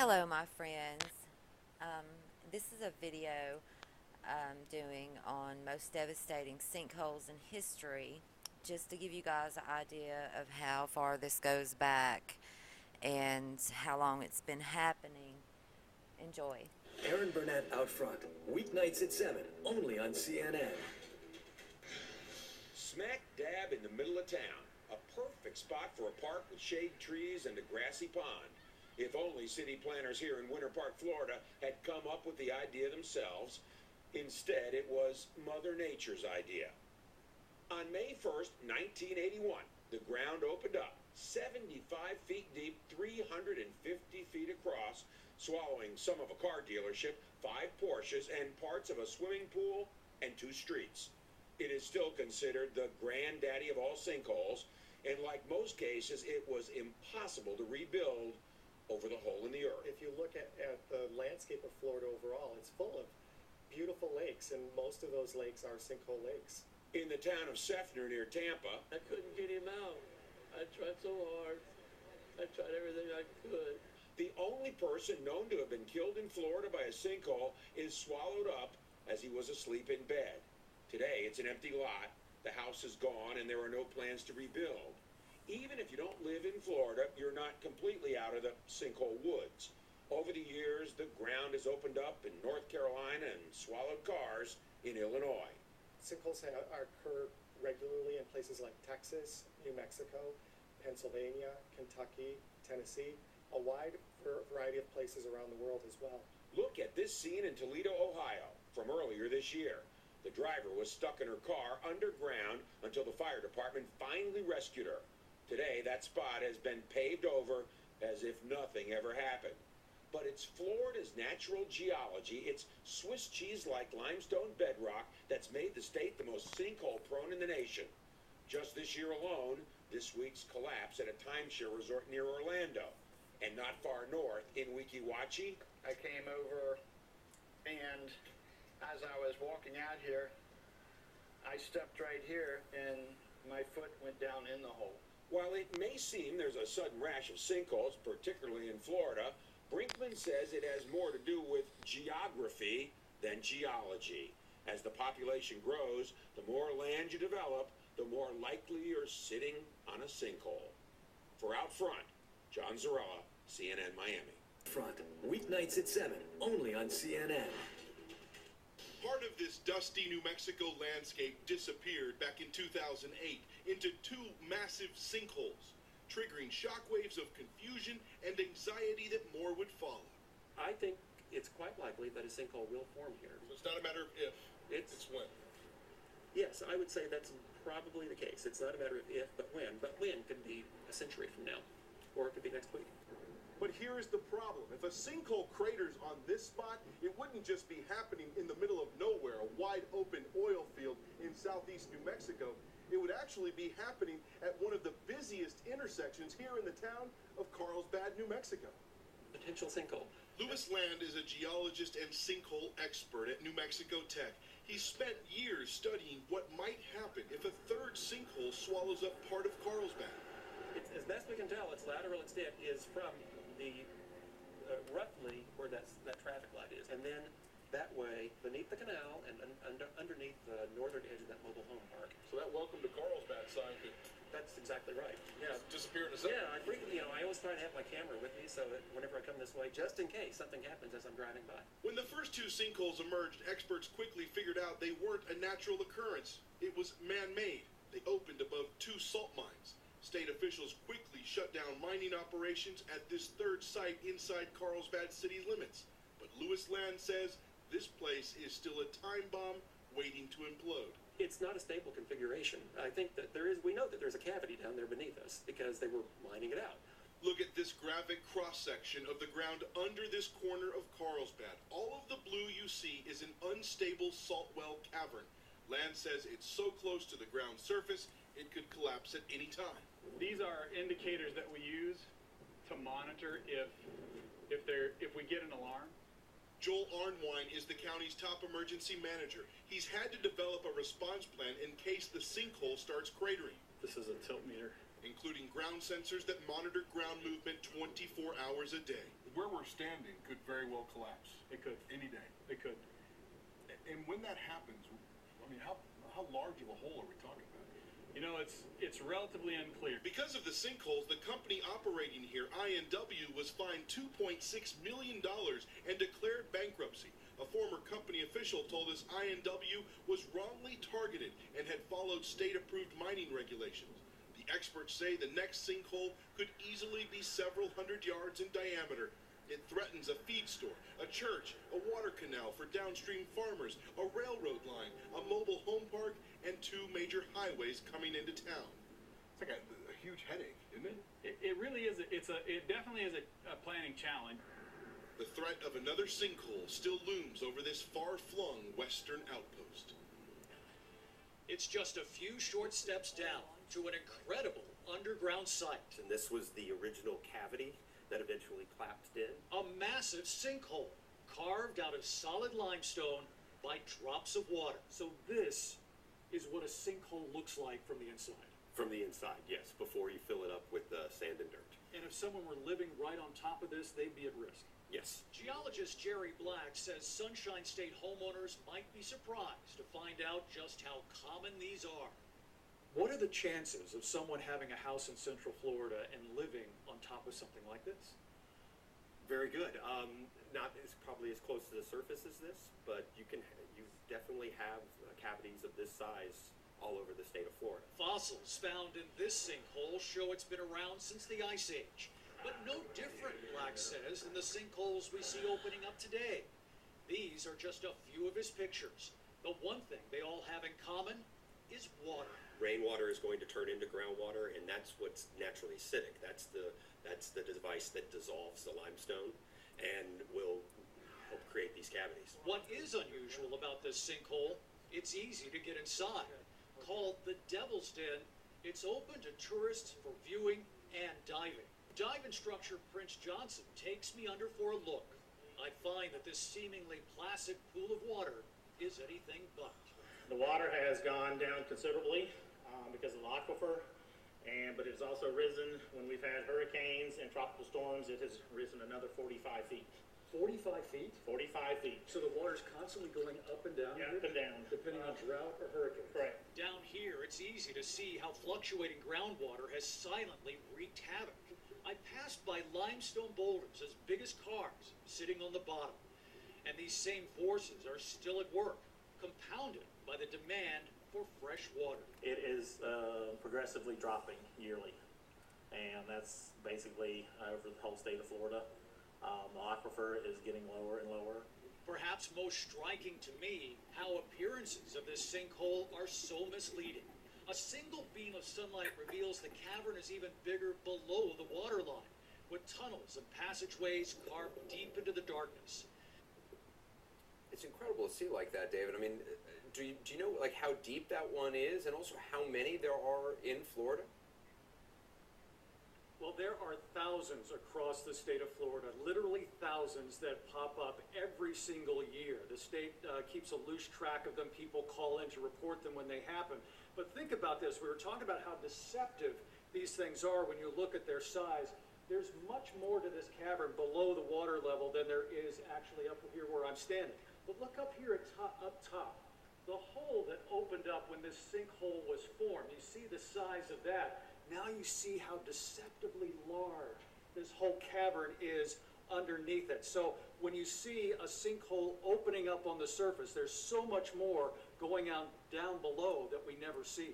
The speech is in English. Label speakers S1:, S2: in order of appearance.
S1: Hello, my friends. Um, this is a video I'm doing on most devastating sinkholes in history, just to give you guys an idea of how far this goes back and how long it's been happening. Enjoy.
S2: Aaron Burnett out front, weeknights at 7, only on CNN.
S3: Smack dab in the middle of town, a perfect spot for a park with shade trees and a grassy pond. If only city planners here in Winter Park, Florida had come up with the idea themselves. Instead, it was Mother Nature's idea. On May 1st, 1981, the ground opened up, 75 feet deep, 350 feet across, swallowing some of a car dealership, 5 Porsches, and parts of a swimming pool and 2 streets. It is still considered the granddaddy of all sinkholes, and like most cases, it was impossible to rebuild over the hole in the earth.
S4: If you look at the landscape of Florida overall, it's full of beautiful lakes, and most of those lakes are sinkhole lakes.
S3: In the town of Seffner near Tampa,
S5: I couldn't get him out. I tried so hard. I tried everything I could.
S3: the only person known to have been killed in Florida by a sinkhole is swallowed up as he was asleep in bed. Today, it's an empty lot. The house is gone, and there are no plans to rebuild. Even if you don't live in Florida, you're not completely out of the sinkhole woods. Over the years, the ground has opened up in North Carolina and swallowed cars in Illinois.
S4: Sinkholes occur regularly in places like Texas, New Mexico, Pennsylvania, Kentucky, Tennessee, a wide variety of places around the world as well.
S3: Look at this scene in Toledo, Ohio, from earlier this year. The driver was stuck in her car underground until the fire department finally rescued her. Today, that spot has been paved over as if nothing ever happened. But it's Florida's natural geology, its Swiss cheese-like limestone bedrock that's made the state the most sinkhole-prone in the nation. Just this year alone, this week's collapse at a timeshare resort near Orlando. And not far north in Weeki Wachee,
S6: I came over, and as I was walking out here, I stepped right here, and my foot went down in the hole.
S3: While it may seem there's a sudden rash of sinkholes, particularly in Florida, Brinkman says it has more to do with geography than geology. As the population grows, the more land you develop, the more likely you're sitting on a sinkhole. For Out Front, John Zarella, CNN Miami.
S2: Front, weeknights at 7, only on CNN.
S7: Part of this dusty New Mexico landscape disappeared back in 2008 into 2 massive sinkholes, triggering shockwaves of confusion and anxiety that more would follow.
S8: I think it's quite likely that a sinkhole will form here.
S7: So it's not a matter of if, it's when.
S8: Yes, I would say that's probably the case. It's not a matter of if, but when. But when could be a century from now, or it could be next week.
S7: But here is the problem. If a sinkhole craters on this spot, it wouldn't just be happening in the middle of nowhere, a wide open oil field in southeast New Mexico. It would actually be happening at one of the busiest intersections here in the town of Carlsbad, New Mexico.
S8: Potential sinkhole.
S7: Louis Land is a geologist and sinkhole expert at New Mexico Tech. He spent years studying what might happen if a third sinkhole swallows up part of Carlsbad.
S8: As best we can tell, its lateral extent is from the roughly where that traffic light is, and then that way beneath the canal and underneath the northern edge of that mobile home park.
S7: So that welcome to Carlsbad sign could
S8: That's exactly right. Yeah.
S7: disappear in a second.
S8: Yeah, I frequently, I always try to have my camera with me so that whenever I come this way, just in case something happens as I'm driving by.
S7: When the first 2 sinkholes emerged, experts quickly figured out they weren't a natural occurrence. It was man-made. They opened above 2 salt mines. State officials quickly shut down mining operations at this third site inside Carlsbad city limits. But Louis Land says this place is still a time bomb waiting to implode.
S8: It's not a stable configuration. I think that we know that there's a cavity down there beneath us because they were mining it out.
S7: Look at this graphic cross-section of the ground under this corner of Carlsbad. All of the blue you see is an unstable salt well cavern. Land says it's so close to the ground surface, it could collapse at any time.
S9: These are indicators that we use to monitor if we get an alarm.
S7: Joel Arnwine is the county's top emergency manager. He's had to develop a response plan in case the sinkhole starts cratering.
S9: This is a tilt meter.
S7: Including ground sensors that monitor ground movement 24 hours a day. where we're standing could very well collapse.
S9: It could.
S7: Any day.
S9: It could.
S7: And when that happens, I mean, how large of a hole are we talking about?
S9: You know, it's relatively unclear.
S7: Because of the sinkholes, the company operating here, I&W, was fined $2.6 million and declared bankruptcy. A former company official told us I&W was wrongly targeted and had followed state-approved mining regulations. The experts say the next sinkhole could easily be several hundred yards in diameter. It threatens a feed store, a church, a water canal for downstream farmers, a railroad line, a mobile home park, and 2 major highways coming into town. It's like a huge headache, isn't it?
S9: It really is. It definitely is a planning challenge.
S7: The threat of another sinkhole still looms over this far-flung western outpost.
S10: It's just a few short steps down to an incredible underground site.
S11: And this was the original cavity that eventually collapsed in.
S10: A massive sinkhole carved out of solid limestone by drops of water.
S12: So this is what a sinkhole looks like from the inside.
S11: From the inside, yes, before you fill it up with sand and dirt.
S12: And if someone were living right on top of this, they'd be at risk.
S11: Yes.
S10: Geologist Jerry Black says Sunshine State homeowners might be surprised to find out just how common these are.
S12: What are the chances of someone having a house in Central Florida and living on top of something like this?
S11: Very good. Not as probably as close to the surface as this, but you definitely have cavities of this size all over the state of Florida.
S10: Fossils found in this sinkhole show it's been around since the Ice Age, but no different, Black says, than the sinkholes we see opening up today. These are just a few of his pictures. The one thing they all have in common is water.
S11: Rainwater is going to turn into groundwater, and that's what's naturally acidic. That's the device that dissolves the limestone and will help create these cavities.
S10: What is unusual about this sinkhole? It's easy to get inside. Called the Devil's Den, it's open to tourists for viewing and diving. Dive instructor Prince Johnson takes me under for a look. I find that this seemingly placid pool of water is anything but.
S13: The water has gone down considerably because of the aquifer, but it's also risen when we've had hurricanes and tropical storms. It has risen another 45 feet.
S12: 45 feet?
S13: 45 feet.
S12: So the water's constantly going up and down?
S13: Yeah, up and down.
S12: Depending on drought or hurricane?
S13: Correct.
S10: Down here, it's easy to see how fluctuating groundwater has silently wreaked havoc. I passed by limestone boulders as big as cars sitting on the bottom. And these same forces are still at work, compounded by the demand for fresh water.
S13: It is progressively dropping yearly, and that's basically over the whole state of Florida. The aquifer is getting lower and lower.
S10: Perhaps most striking to me, how appearances of this sinkhole are so misleading. A single beam of sunlight reveals the cavern is even bigger below the water line, with tunnels and passageways carved deep into the darkness.
S14: It's incredible to see like that, David. I mean, do you know like how deep that one is, and also how many there are in Florida?
S12: Well, there are thousands across the state of Florida, literally thousands that pop up every single year. The state keeps a loose track of them. People call in to report them when they happen. But think about this. We were talking about how deceptive these things are when you look at their size. There's much more to this cavern below the water level than there is actually up here where I'm standing. But look up here up top. The hole that opened up when this sinkhole was formed, you see the size of that. Now you see how deceptively large this whole cavern is underneath it. So when you see a sinkhole opening up on the surface, there's so much more going on down below that we never see.